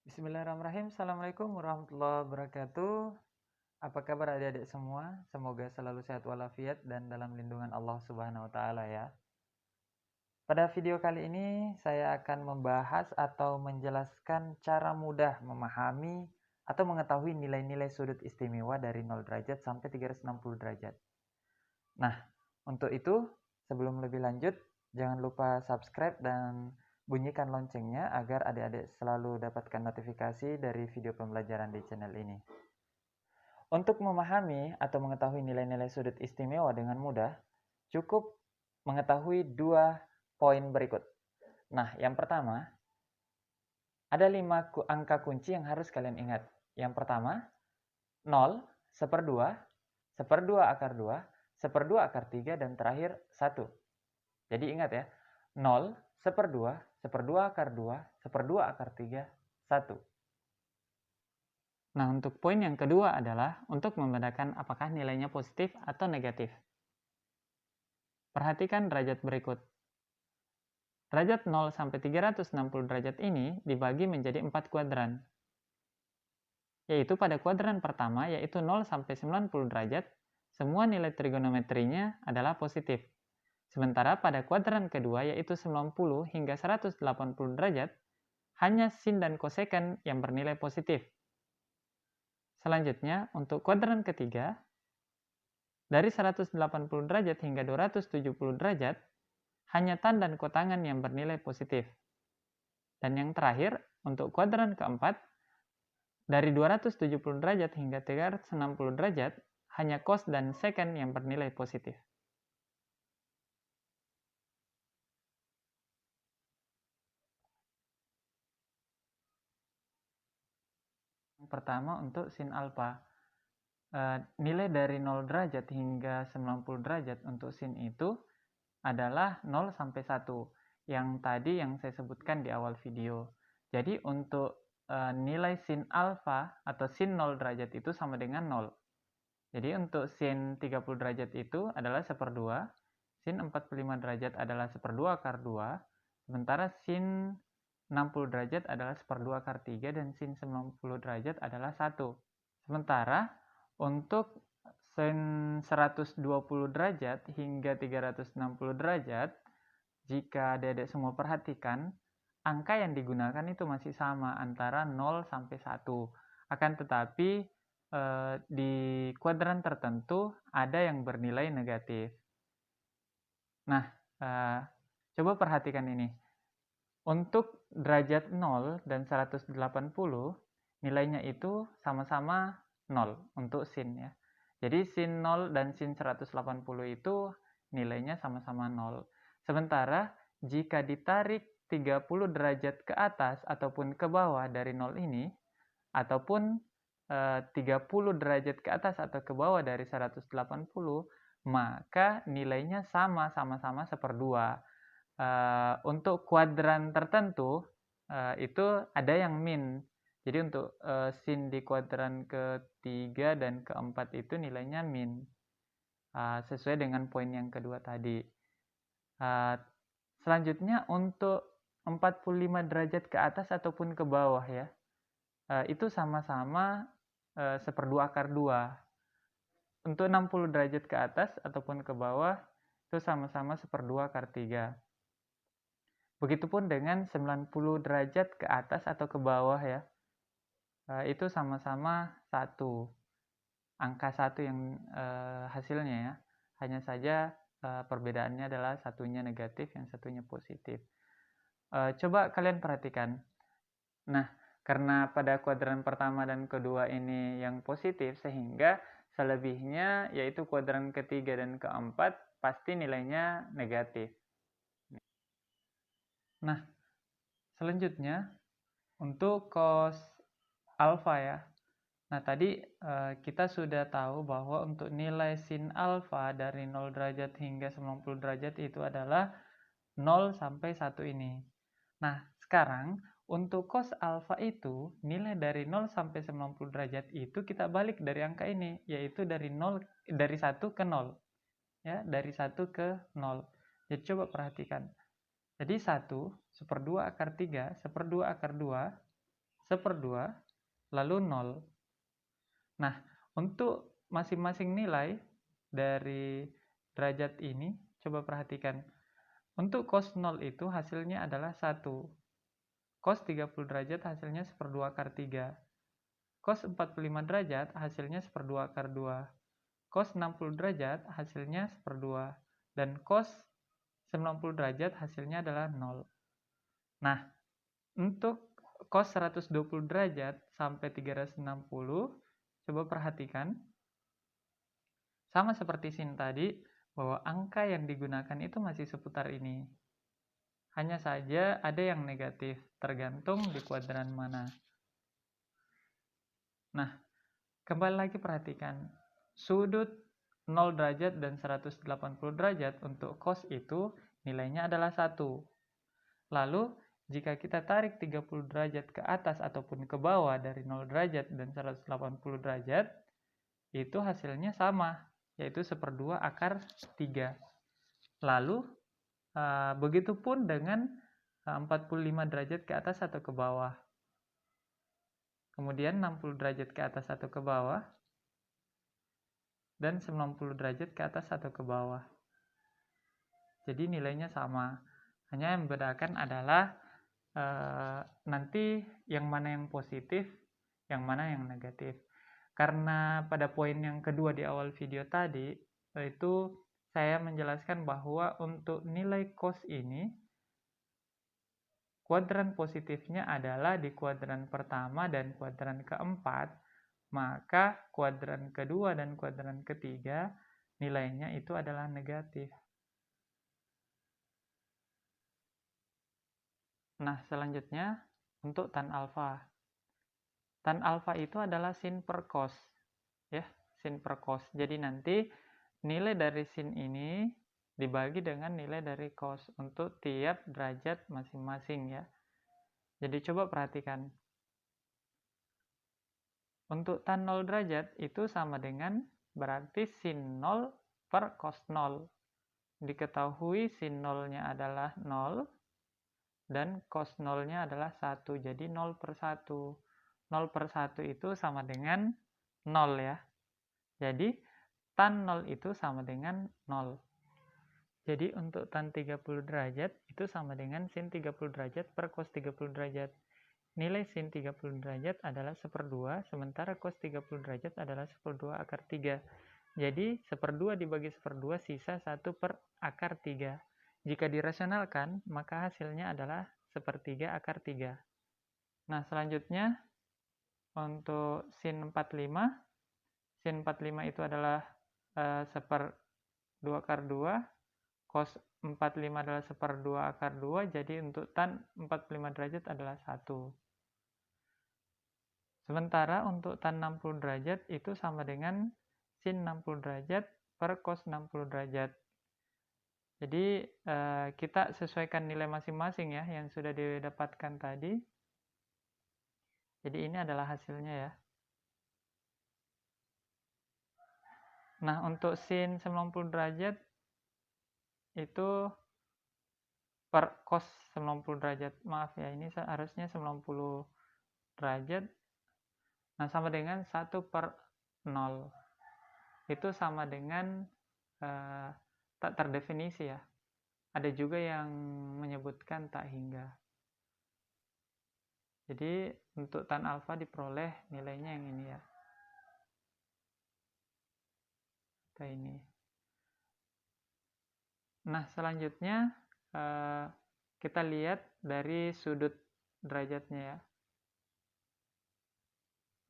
Bismillahirrahmanirrahim. Assalamualaikum warahmatullahi wabarakatuh. Apa kabar adik-adik semua? Semoga selalu sehat walafiat dan dalam lindungan Allah Subhanahu wa taala ya. Pada video kali ini saya akan membahas atau menjelaskan cara mudah memahami atau mengetahui nilai-nilai sudut istimewa dari 0 derajat sampai 360 derajat. Nah, untuk itu sebelum lebih lanjut jangan lupa subscribe dan bunyikan loncengnya agar adik-adik selalu dapatkan notifikasi dari video pembelajaran di channel ini. Untuk memahami atau mengetahui nilai-nilai sudut istimewa dengan mudah, cukup mengetahui dua poin berikut. Nah, yang pertama, ada 5 angka kunci yang harus kalian ingat. Yang pertama, 0, 1/2, 1/2 akar 2, 1/2 akar 3, dan terakhir 1. Jadi ingat ya, 0, 1/2, 1/2 akar 2, 1/2 akar 3, 1. Nah, untuk poin yang kedua adalah untuk membedakan apakah nilainya positif atau negatif. Perhatikan derajat berikut. Derajat 0 sampai 360 derajat ini dibagi menjadi 4 kuadran. Yaitu pada kuadran pertama, yaitu 0 sampai 90 derajat, semua nilai trigonometrinya adalah positif. Sementara pada kuadran kedua, yaitu 90 hingga 180 derajat, hanya sin dan kosekant yang bernilai positif. Selanjutnya, untuk kuadran ketiga, dari 180 derajat hingga 270 derajat, hanya tan dan kotangan yang bernilai positif. Dan yang terakhir, untuk kuadran keempat, dari 270 derajat hingga 360 derajat, hanya cos dan secant yang bernilai positif. Yang pertama untuk sin alfa. Nilai dari 0 derajat hingga 90 derajat untuk sin itu adalah 0 sampai 1. Yang tadi yang saya sebutkan di awal video. Jadi untuk nilai sin alfa atau sin 0 derajat itu sama dengan 0. Jadi untuk sin 30 derajat itu adalah 1/2, sin 45 derajat adalah 1/2 akar 2, sementara sin 60 derajat adalah 1/2 akar 3, dan sin 90 derajat adalah 1. Sementara untuk sin 120 derajat hingga 360 derajat, jika adik-adik semua perhatikan, angka yang digunakan itu masih sama antara 0 sampai 1. Akan tetapi di kuadran tertentu ada yang bernilai negatif. Nah, coba perhatikan ini. Untuk derajat 0 dan 180, nilainya itu sama-sama 0 untuk sin ya. Jadi sin 0 dan sin 180 itu nilainya sama-sama 0. Sementara jika ditarik 30 derajat ke atas ataupun ke bawah dari 0 ini, ataupun 30 derajat ke atas atau ke bawah dari 180, maka nilainya sama-sama 1/2. Untuk kuadran tertentu itu ada yang min. Jadi untuk sin di kuadran ketiga dan keempat itu nilainya min. Sesuai dengan poin yang kedua tadi. Selanjutnya untuk 45 derajat ke atas ataupun ke bawah ya. Itu sama-sama 1/2 akar 2. Untuk 60 derajat ke atas ataupun ke bawah itu sama-sama 1/2 akar 3. Begitupun dengan 90 derajat ke atas atau ke bawah ya. Itu sama-sama 1. Angka 1 yang hasilnya ya. Hanya saja perbedaannya adalah satunya negatif, yang satunya positif. Coba kalian perhatikan. Nah, karena pada kuadran pertama dan kedua ini yang positif, sehingga selebihnya yaitu kuadran ketiga dan keempat pasti nilainya negatif. Nah, selanjutnya untuk cos alfa ya. Nah, tadi kita sudah tahu bahwa untuk nilai sin alfa dari 0 derajat hingga 90 derajat itu adalah 0 sampai 1 ini. Nah, sekarang untuk cos alfa itu, nilai dari 0 sampai 90 derajat itu kita balik dari angka ini, yaitu dari 1 ke 0. Ya, dari 1 ke 0. Jadi coba perhatikan. Jadi 1, 1/2 akar 3, 1/2 akar 2, 1/2, lalu 0. Nah, untuk masing-masing nilai dari derajat ini, coba perhatikan. Untuk cos 0 itu hasilnya adalah 1. Cos 30 derajat hasilnya 1/2 akar 3. Cos 45 derajat hasilnya 1/2 akar 2. Cos 60 derajat hasilnya 1/2. Dan cos 90 derajat hasilnya adalah 0. Nah, untuk cos 120 derajat sampai 360, coba perhatikan. Sama seperti sin tadi, bahwa angka yang digunakan itu masih seputar ini. Hanya saja ada yang negatif, tergantung di kuadran mana. Nah, kembali lagi perhatikan. Sudut 0 derajat dan 180 derajat untuk cos itu nilainya adalah 1. Lalu, jika kita tarik 30 derajat ke atas ataupun ke bawah dari 0 derajat dan 180 derajat, itu hasilnya sama, yaitu 1/2 akar 3. Lalu, begitupun dengan 45 derajat ke atas atau ke bawah. Kemudian 60 derajat ke atas atau ke bawah. Dan 90 derajat ke atas atau ke bawah. Jadi nilainya sama. Hanya yang membedakan adalah nanti yang mana yang positif, yang mana yang negatif. Karena pada poin yang kedua di awal video tadi, itu saya menjelaskan bahwa untuk nilai cos ini, kuadran positifnya adalah di kuadran pertama dan kuadran keempat, maka kuadran kedua dan kuadran ketiga nilainya itu adalah negatif. Nah, selanjutnya untuk tan alfa. Tan alfa itu adalah sin per cos, ya, sin per cos. Jadi nanti nilai dari sin ini dibagi dengan nilai dari cos untuk tiap derajat masing-masing, ya. Jadi coba perhatikan. Untuk tan 0 derajat itu sama dengan berarti sin 0 per cos 0. Diketahui sin 0-nya adalah 0 dan cos 0-nya adalah 1. Jadi 0 per 1. 0 per 1 itu sama dengan 0, ya. Jadi tan 0 itu sama dengan 0. Jadi untuk tan 30 derajat itu sama dengan sin 30 derajat per cos 30 derajat. Nilai sin 30 derajat adalah 1/2, sementara cos 30 derajat adalah 1/2 akar 3. Jadi 1/2 dibagi 1/2 sisa 1 per akar 3. Jika dirasionalkan, maka hasilnya adalah 1/3 akar 3. Nah, selanjutnya untuk sin 45. Sin 45 itu adalah 1/2 akar 2. Cos 45 adalah 1/2 akar 2. Jadi untuk tan 45 derajat adalah 1. Sementara untuk tan 60 derajat itu sama dengan sin 60 derajat per cos 60 derajat. Jadi kita sesuaikan nilai masing-masing, ya, yang sudah didapatkan tadi. Jadi ini adalah hasilnya, ya. Nah, untuk sin 90 derajat itu per cos 90 derajat. Maaf ya, ini harusnya 90 derajat. Nah, sama dengan 1 per 0. Itu sama dengan tak terdefinisi, ya. Ada juga yang menyebutkan tak hingga. Jadi untuk tan alfa diperoleh nilainya yang ini, ya. Ini. Nah, selanjutnya kita lihat dari sudut derajatnya, ya.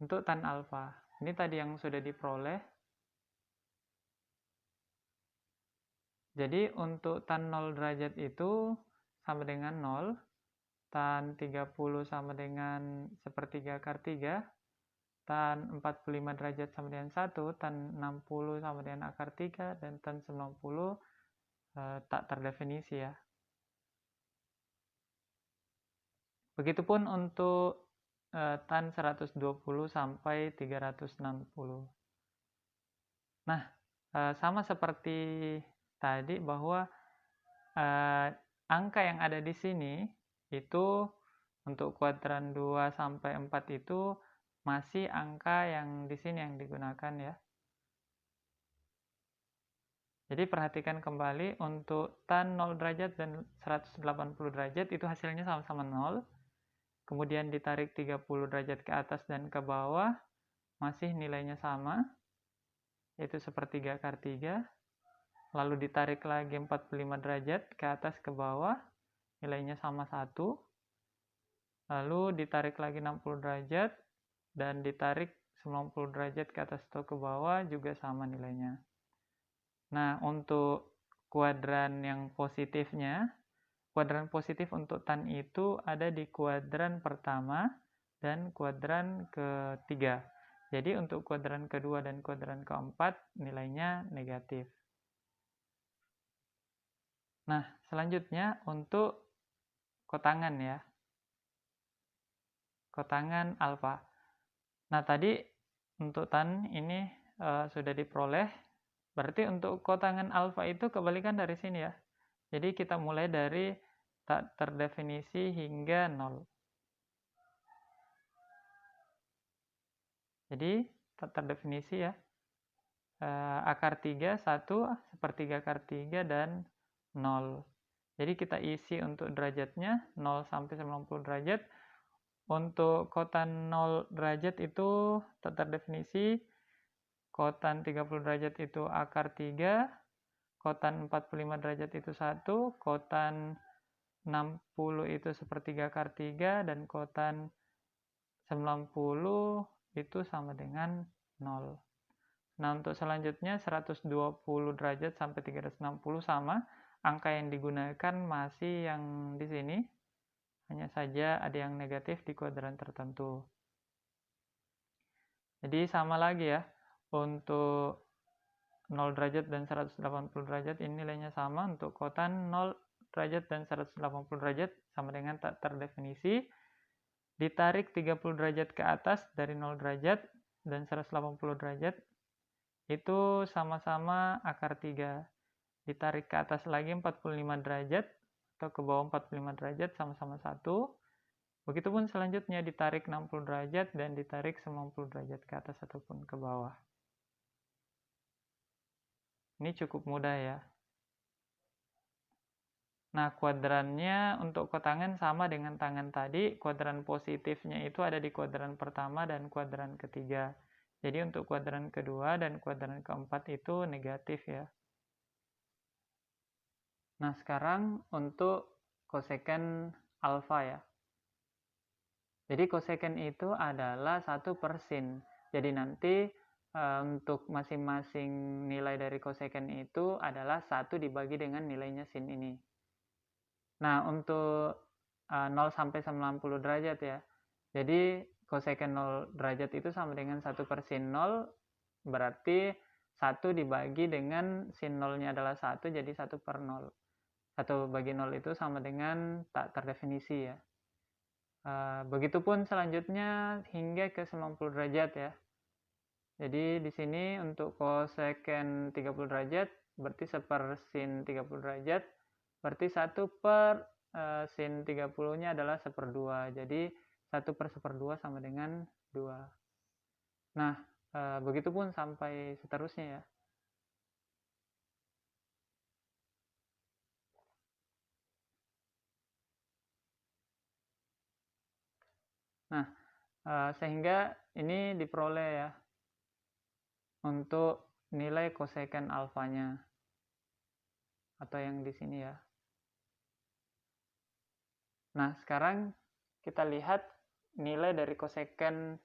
Untuk tan alfa, ini tadi yang sudah diperoleh. Jadi untuk tan 0 derajat itu sama dengan 0, tan 30 sama dengan 1/3 akar 3, tan 45 derajat sama dengan 1, tan 60 sama dengan akar 3, dan tan 90 tak terdefinisi, ya. Begitupun untuk tan 120 sampai 360. Nah, sama seperti tadi bahwa angka yang ada di sini itu Untuk kuadran 2 sampai 4 itu masih angka yang di sini yang digunakan ya. Jadi perhatikan kembali untuk tan 0 derajat dan 180 derajat itu hasilnya sama-sama 0. Kemudian ditarik 30 derajat ke atas dan ke bawah, masih nilainya sama, yaitu sepertiga akar 3. Lalu ditarik lagi 45 derajat ke atas ke bawah, nilainya sama 1. Lalu ditarik lagi 60 derajat, dan ditarik 90 derajat ke atas atau ke bawah, juga sama nilainya. Nah, untuk kuadran yang positifnya, kuadran positif untuk tan itu ada di kuadran pertama dan kuadran ketiga. Jadi untuk kuadran kedua dan kuadran keempat nilainya negatif. Nah, selanjutnya untuk kotangan ya. Kotangan alfa. Nah, tadi untuk tan ini sudah diperoleh. Berarti untuk kotangan alfa itu kebalikan dari sini ya. Jadi kita mulai dari tak terdefinisi hingga 0. Jadi tak terdefinisi ya. Akar 3, 1, sepertiga akar 3, dan 0. Jadi kita isi untuk derajatnya 0 sampai 90 derajat. Untuk kotan 0 derajat itu tak terdefinisi. Kotan 30 derajat itu akar 3. Kotan 45 derajat itu 1. Kotan 60 itu sepertiga akar 3. Dan kotan 90 itu sama dengan 0. Nah, untuk selanjutnya 120 derajat sampai 360 sama. Angka yang digunakan masih yang di sini. Hanya saja ada yang negatif di kuadran tertentu. Jadi sama lagi ya. Untuk 0 derajat dan 180 derajat ini nilainya sama. Untuk kotan 0 derajat dan 180 derajat sama dengan tak terdefinisi. Ditarik 30 derajat ke atas dari 0 derajat dan 180 derajat itu sama-sama akar 3. Ditarik ke atas lagi 45 derajat atau ke bawah 45 derajat sama-sama 1. Begitupun selanjutnya ditarik 60 derajat dan ditarik 90 derajat ke atas ataupun ke bawah. Ini cukup mudah ya. Nah, kuadrannya untuk kotangan sama dengan tangan tadi. Kuadran positifnya itu ada di kuadran pertama dan kuadran ketiga. Jadi untuk kuadran kedua dan kuadran keempat itu negatif ya. Nah, sekarang untuk koseken alfa ya. Jadi koseken itu adalah 1/sin. Jadi nanti untuk masing-masing nilai dari koseken itu adalah 1 dibagi dengan nilainya sin ini. Nah, untuk 0 sampai 90 derajat ya. Jadi koseken 0 derajat itu sama dengan 1/sin 0, berarti 1 dibagi dengan sin 0-nya adalah 1, jadi 1/0. 1 bagi 0 itu sama dengan tak terdefinisi ya. Begitupun selanjutnya hingga ke 90 derajat ya. Jadi di sini untuk koseken 30 derajat berarti 1/sin 30 derajat, berarti 1/sin 30-nya adalah 1/2. Jadi 1/1/2 sama dengan 2. Nah, begitupun sampai seterusnya ya. Nah, sehingga ini diperoleh ya untuk nilai koseken alfanya atau yang di sini ya. Nah, sekarang kita lihat nilai dari koseken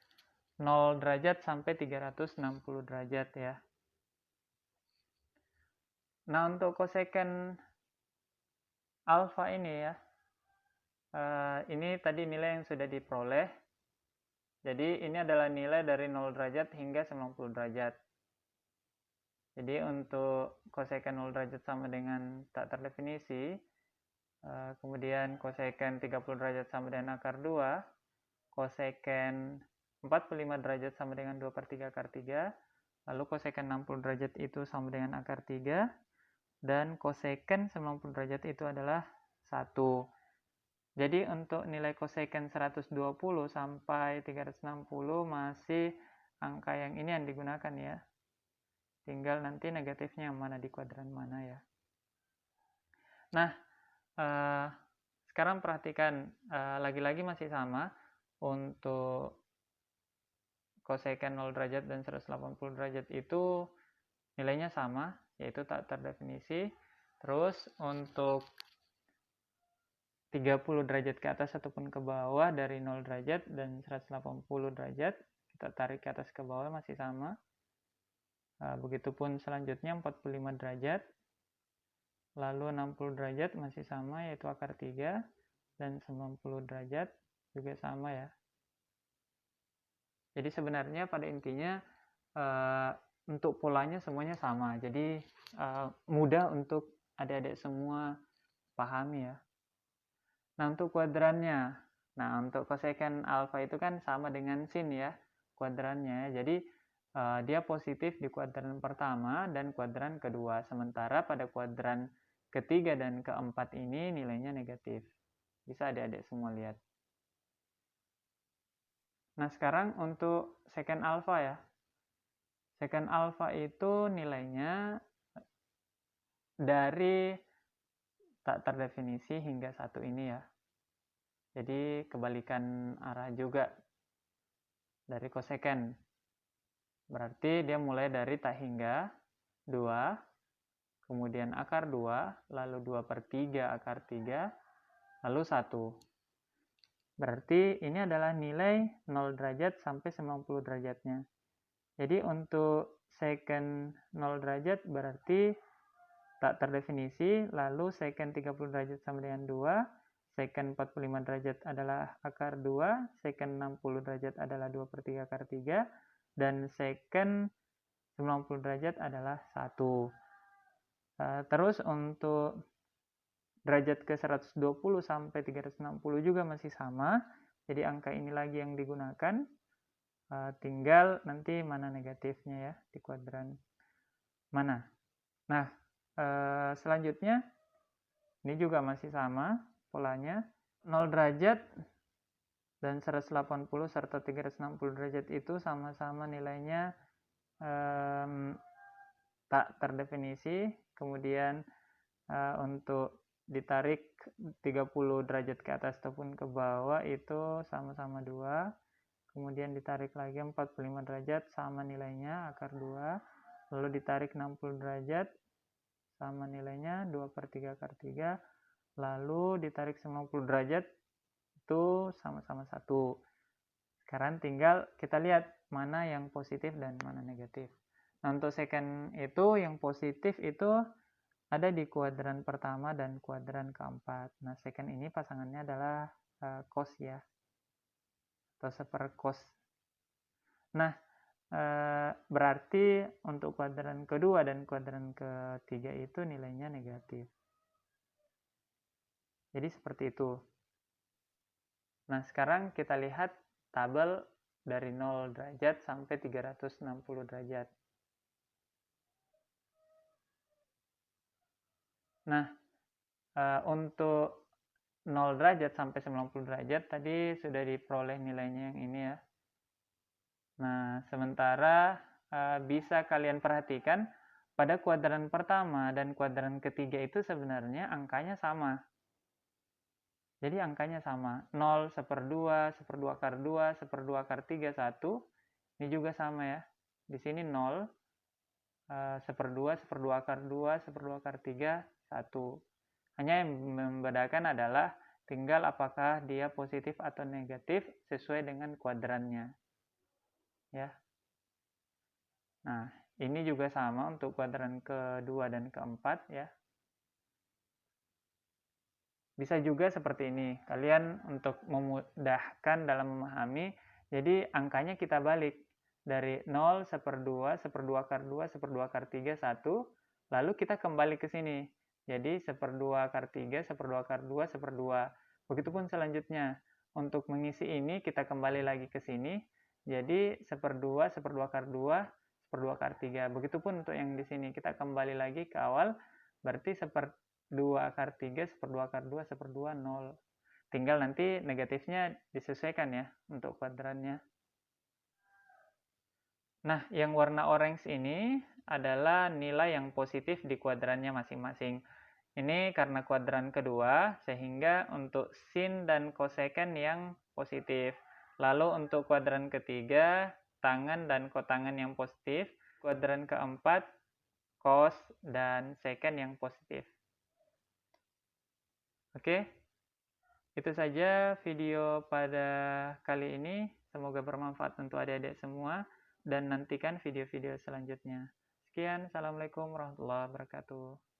0 derajat sampai 360 derajat ya. Nah, untuk koseken alfa ini ya, ini tadi nilai yang sudah diperoleh. Jadi ini adalah nilai dari 0 derajat hingga 90 derajat. Jadi untuk koseken 0 derajat sama dengan tak terdefinisi, kemudian koseken 30 derajat sama dengan akar 2, koseken 45 derajat sama dengan 2/3 akar 3, lalu koseken 60 derajat itu sama dengan akar 3, dan koseken 90 derajat itu adalah 1. Jadi untuk nilai cosecant 120 sampai 360 masih angka yang ini yang digunakan ya. Tinggal nanti negatifnya yang mana di kuadran mana ya. Nah, sekarang perhatikan lagi-lagi masih sama untuk cosecant 0 derajat dan 180 derajat itu nilainya sama, yaitu tak terdefinisi. Terus untuk 30 derajat ke atas ataupun ke bawah dari 0 derajat dan 180 derajat kita tarik ke atas ke bawah masih sama. Begitupun selanjutnya 45 derajat, lalu 60 derajat masih sama yaitu akar 3, dan 90 derajat juga sama ya. Jadi sebenarnya pada intinya untuk polanya semuanya sama, jadi mudah untuk adik-adik semua pahami ya. Nah untuk kuadrannya, nah untuk cosecant alfa itu kan sama dengan sin ya kuadrannya, jadi dia positif di kuadran pertama dan kuadran kedua, sementara pada kuadran ketiga dan keempat ini nilainya negatif. Bisa adik-adik semua lihat. Nah sekarang untuk secant alfa ya. Secant alfa itu nilainya dari tak terdefinisi hingga 1 ini ya. Jadi kebalikan arah juga dari cosecant. Berarti dia mulai dari tak hingga 2, kemudian akar 2, lalu 2/3 akar 3, lalu 1. Berarti ini adalah nilai 0 derajat sampai 90 derajatnya. Jadi untuk secant 0 derajat berarti tak terdefinisi, lalu secant 30 derajat sama dengan 2, secant 45 derajat adalah akar 2, secant 60 derajat adalah 2/3 akar 3, dan secant 90 derajat adalah 1. Terus untuk derajat ke 120 sampai 360 juga masih sama, jadi angka ini lagi yang digunakan, tinggal nanti mana negatifnya ya di kuadran mana. Nah selanjutnya ini juga masih sama polanya, 0 derajat dan 180 serta 360 derajat itu sama-sama nilainya tak terdefinisi, kemudian untuk ditarik 30 derajat ke atas ataupun ke bawah itu sama-sama 2, kemudian ditarik lagi 45 derajat sama nilainya akar 2, lalu ditarik 60 derajat sama nilainya 2/3 akar 3, lalu ditarik 90 derajat itu sama-sama 1. Sekarang tinggal kita lihat mana yang positif dan mana negatif. Nah untuk secant itu yang positif itu ada di kuadran pertama dan kuadran keempat. Nah secant ini pasangannya adalah cos ya, atau sepercos. Nah berarti untuk kuadran kedua dan kuadran ketiga itu nilainya negatif. Jadi seperti itu. Nah sekarang kita lihat tabel dari 0 derajat sampai 360 derajat. Nah untuk 0 derajat sampai 90 derajat tadi sudah diperoleh nilainya yang ini ya. Nah sementara bisa kalian perhatikan pada kuadran pertama dan kuadran ketiga itu sebenarnya angkanya sama. Jadi angkanya sama, 0, 1/2, 1/2 akar 2, 1/2 akar 3, 1. Ini juga sama ya. Di sini 0, 1/2, 1/2 akar 2, 1/2 akar 3, 1. Hanya yang membedakan adalah tinggal apakah dia positif atau negatif sesuai dengan kuadrannya. Ya. Nah, ini juga sama untuk kuadran kedua dan keempat ya. Bisa juga seperti ini, kalian untuk memudahkan dalam memahami, jadi angkanya kita balik, dari 0, 1/2, 1/2 akar 2, 1/2 akar 3, 1, lalu kita kembali ke sini, jadi 1/2 akar 3, 1/2 akar 2, 1/2, begitupun selanjutnya, untuk mengisi ini kita kembali lagi ke sini, jadi 1/2, 1/2 akar 2, 1/2 akar 3, begitupun untuk yang di sini, kita kembali lagi ke awal, berarti 2 akar 3, 1/2 akar 2, 1/2, 0. Tinggal nanti negatifnya disesuaikan ya untuk kuadrannya. Nah, yang warna orange ini adalah nilai yang positif di kuadrannya masing-masing. Ini karena kuadran kedua, sehingga untuk sin dan cosecant yang positif. Lalu untuk kuadran ketiga, tangen dan kotangen yang positif. Kuadran keempat, cos dan secant yang positif. Oke, itu saja video pada kali ini. Semoga bermanfaat untuk adik-adik semua. Dan nantikan video-video selanjutnya. Sekian, Assalamualaikum warahmatullahi wabarakatuh.